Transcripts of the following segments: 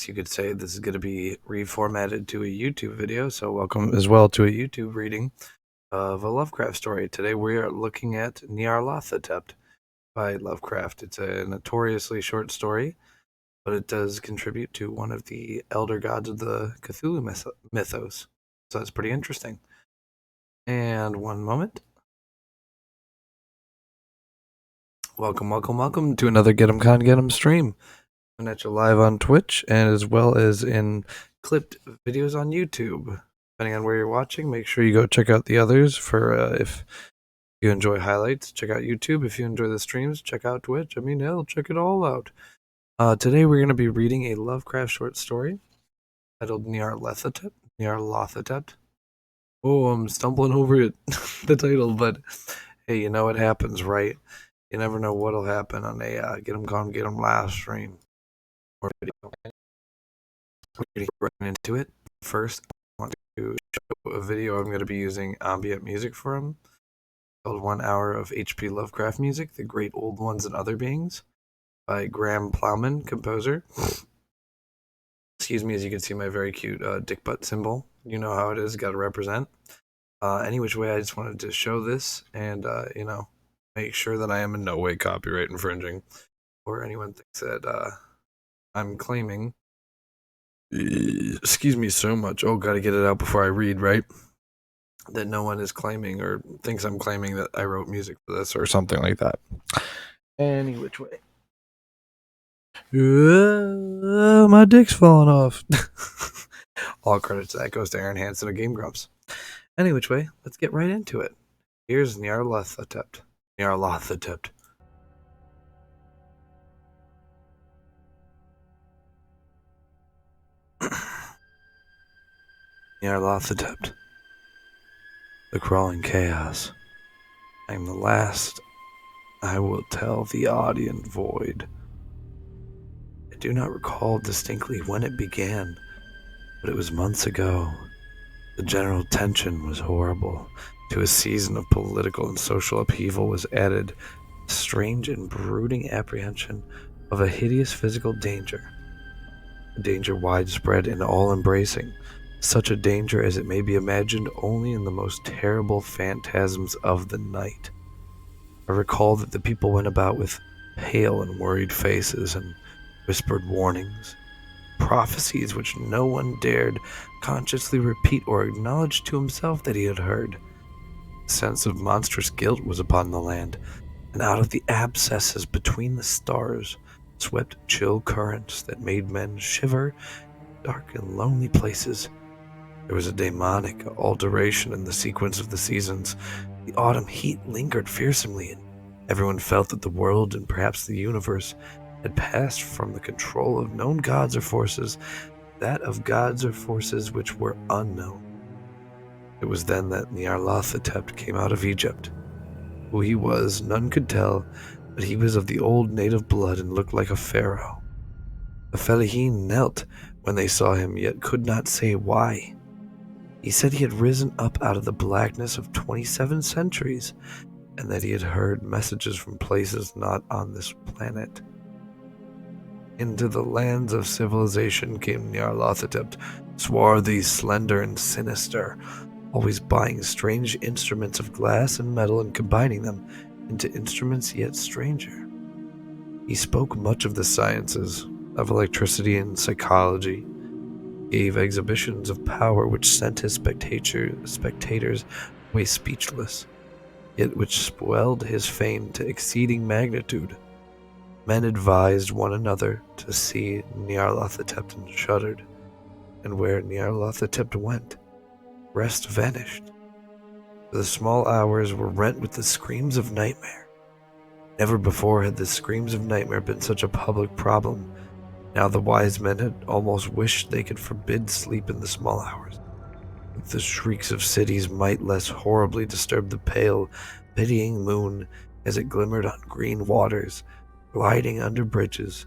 guess you could say this is going to be reformatted to a YouTube video, so welcome as well to a YouTube reading of a Lovecraft story. Today we are looking at Nyarlathotep by Lovecraft. It's a notoriously short story, but it does contribute to one of the elder gods of the Cthulhu mythos, so that's pretty interesting. And one moment. Welcome to another GetEmConGetEm stream. I'm at you live on Twitch and as well as in clipped videos on YouTube. Depending on where you're watching, make sure you go check out the others for if you enjoy highlights. Check out YouTube. If you enjoy the streams, check out Twitch. I mean, hell, check it all out. Today we're going to be reading a Lovecraft short story titled Nyarlathotep. Nyarlathotep. Oh, I'm stumbling over it, the title, but hey, you know what happens, right? You never know what'll happen on a GetEmConGetEm live stream or video. We're getting right into it. First, I want to show a video I'm going to be using ambient music from, called 1 Hour of H.P. Lovecraft Music, The Great Old Ones and Other Beings, by Graham Plowman, composer. Excuse me, as you can see my very cute dick butt symbol. You know how it is, got to represent. Any which way, I just wanted to show this and, make sure that I am in no way copyright infringing, or anyone thinks that I'm claiming. Excuse me so much. Oh, gotta get it out before I read, right? That no one is claiming or thinks I'm claiming that I wrote music for this or something like that. Any which way. My dick's falling off. All credits to that goes to Aaron Hansen of Game Grumps. Any which way, let's get right into it. Here's Nyarlathotep. Nyarlathotep. Nyarlathotep. The crawling chaos. I am the last. I will tell the audience void. I do not recall distinctly when it began, but it was months ago. The general tension was horrible. To a season of political and social upheaval was added a strange and brooding apprehension of a hideous physical danger. A danger widespread and all-embracing, such a danger as it may be imagined only in the most terrible phantasms of the night. I recall that the people went about with pale and worried faces and whispered warnings, prophecies which no one dared consciously repeat or acknowledge to himself that he had heard. A sense of monstrous guilt was upon the land, and out of the abscesses between the stars swept chill currents that made men shiver in dark and lonely places. There was a demonic alteration in the sequence of the seasons. The autumn heat lingered fearsomely, and everyone felt that the world and perhaps the universe had passed from the control of known gods or forces, that of gods or forces which were unknown. It was then that Nyarlathotep came out of Egypt. Who he was, none could tell, but he was of the old native blood and looked like a pharaoh. The Fellahin knelt when they saw him, yet could not say why. He said he had risen up out of the blackness of 27 centuries, and that he had heard messages from places not on this planet. Into the lands of civilization came Nyarlathotep, swarthy, slender, and sinister, always buying strange instruments of glass and metal and combining them into instruments yet stranger. He spoke much of the sciences, of electricity and psychology, gave exhibitions of power which sent his spectators away speechless, yet which swelled his fame to exceeding magnitude. Men advised one another to see Nyarlathotep and shuddered, and where Nyarlathotep went, rest vanished. The small hours were rent with the screams of nightmare. Never before had the screams of nightmare been such a public problem. Now the wise men had almost wished they could forbid sleep in the small hours. If the shrieks of cities might less horribly disturb the pale, pitying moon as it glimmered on green waters, gliding under bridges,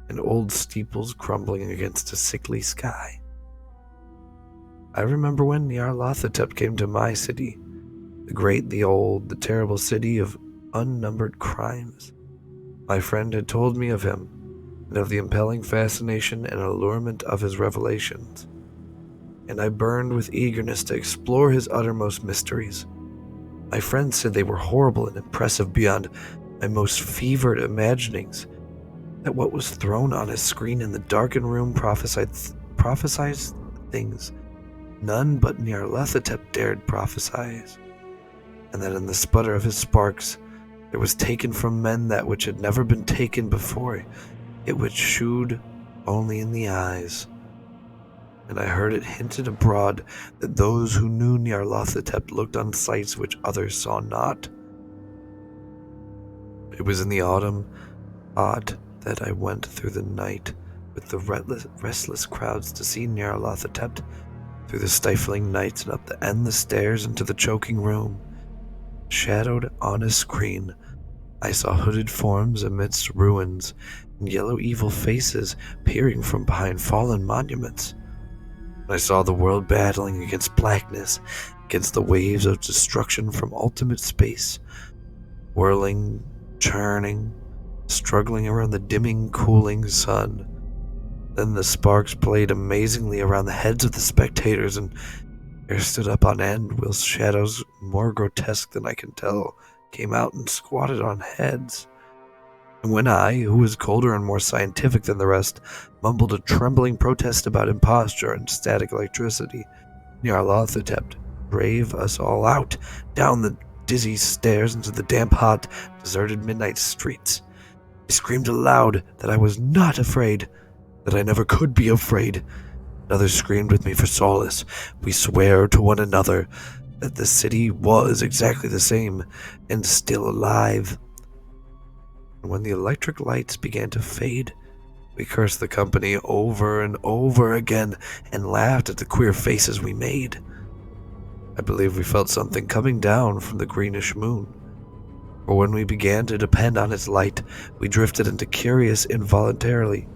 and old steeples crumbling against a sickly sky. I remember when Nyarlathotep came to my city, the great, the old, the terrible city of unnumbered crimes. My friend had told me of him. and of the impelling fascination and allurement of his revelations, and I burned with eagerness to explore his uttermost mysteries. My friends said they were horrible and impressive beyond my most fevered imaginings, that what was thrown on his screen in the darkened room prophesied things none but Nyarlathotep dared prophesy, and that in the sputter of his sparks there was taken from men that which had never been taken before, it which shewed only in the eyes. And I heard it hinted abroad that those who knew Nyarlathotep looked on sights which others saw not. It was in the autumn odd that I went through the night with the restless crowds to see Nyarlathotep, through the stifling nights and up the endless stairs into the choking room. Shadowed on a screen, I saw hooded forms amidst ruins, and yellow evil faces peering from behind fallen monuments. I saw the world battling against blackness, against the waves of destruction from ultimate space, whirling, churning, struggling around the dimming, cooling sun. Then the sparks played amazingly around the heads of the spectators, and hair stood up on end, whilst shadows more grotesque than I can tell came out and squatted on heads. And when I, who was colder and more scientific than the rest, mumbled a trembling protest about imposture and static electricity, Nyarlathotep drave us all out, down the dizzy stairs into the damp, hot, deserted midnight streets. I screamed aloud that I was not afraid, that I never could be afraid. Others screamed with me for solace. We swore to one another that the city was exactly the same and still alive. And when the electric lights began to fade, we cursed the company over and over again and laughed at the queer faces we made. I believe we felt something coming down from the greenish moon, for when we began to depend on its light, we drifted into curious involuntary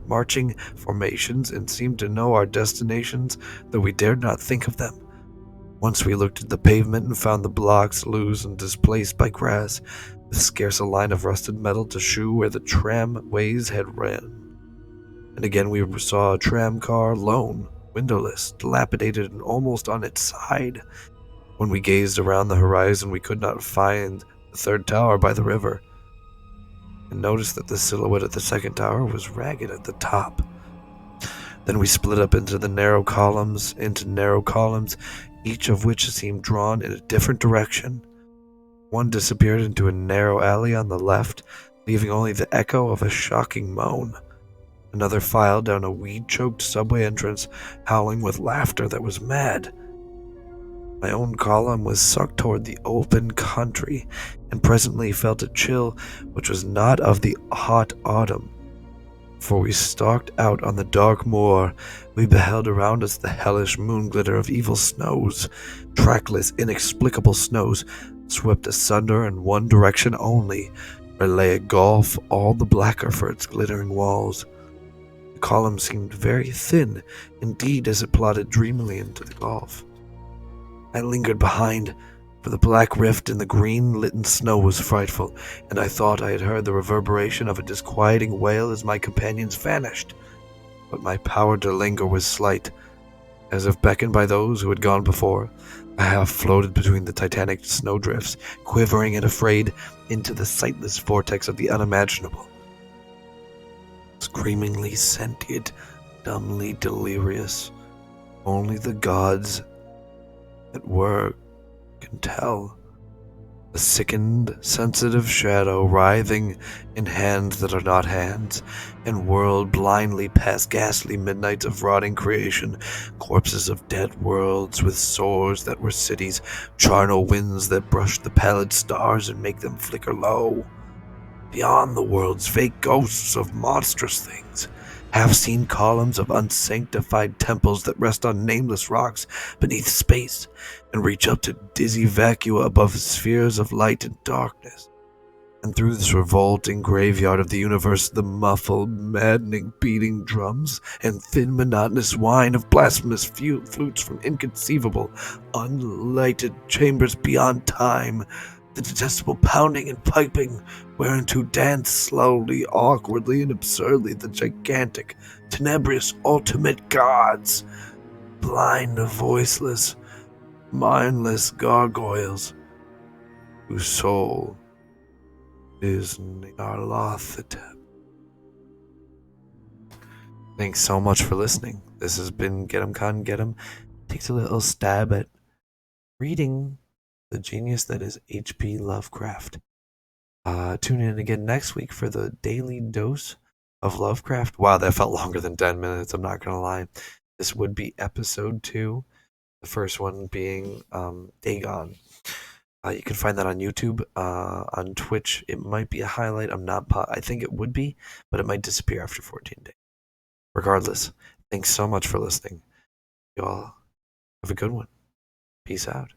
marching formations and seemed to know our destinations, though we dared not think of them. Once we looked at the pavement and found the blocks loose and displaced by grass, with scarce a line of rusted metal to shew where the tramways had ran. And again we saw a tram car, lone, windowless, dilapidated, and almost on its side. When we gazed around the horizon, we could not find the third tower by the river, and noticed that the silhouette of the second tower was ragged at the top. Then we split up into narrow columns, each of which seemed drawn in a different direction. One disappeared into a narrow alley on the left, leaving only the echo of a shocking moan. Another filed down a weed-choked subway entrance, howling with laughter that was mad. My own column was sucked toward the open country, and presently felt a chill which was not of the hot autumn. For we stalked out on the dark moor, we beheld around us the hellish moon glitter of evil snows, trackless, inexplicable snows, swept asunder in one direction only, where lay a gulf all the blacker for its glittering walls. The column seemed very thin, indeed, as it plodded dreamily into the gulf. I lingered behind, for the black rift in the green-litten snow was frightful, and I thought I had heard the reverberation of a disquieting wail as my companions vanished. But my power to linger was slight. As if beckoned by those who had gone before, I half floated between the titanic snowdrifts, quivering and afraid, into the sightless vortex of the unimaginable. Screamingly sentient, dumbly delirious, only the gods that were can tell. A sickened, sensitive shadow writhing in hands that are not hands, and whirled blindly past ghastly midnights of rotting creation, corpses of dead worlds with sores that were cities, charnel winds that brush the pallid stars and make them flicker low. Beyond the worlds, vague ghosts of monstrous things, half-seen columns of unsanctified temples that rest on nameless rocks beneath space and reach up to dizzy vacua above spheres of light and darkness. And through this revolting graveyard of the universe, the muffled, maddening beating drums and thin, monotonous whine of blasphemous flutes from inconceivable, unlighted chambers beyond time the detestable pounding and piping whereunto dance slowly, awkwardly, and absurdly the gigantic, tenebrous, ultimate gods, blind, voiceless, mindless gargoyles, whose soul is Nyarlathotep. Thanks so much for listening. This has been GetEmConGetEm. Takes a little stab at reading the genius that is H.P. Lovecraft. Tune in again next week for the daily dose of Lovecraft. Wow, that felt longer than 10 minutes, I'm not going to lie. This would be episode 2, the first one being Dagon. You can find that on YouTube, on Twitch. It might be a highlight. I think it would be, but it might disappear after 14 days. Regardless, thanks so much for listening. Y'all have a good one. Peace out.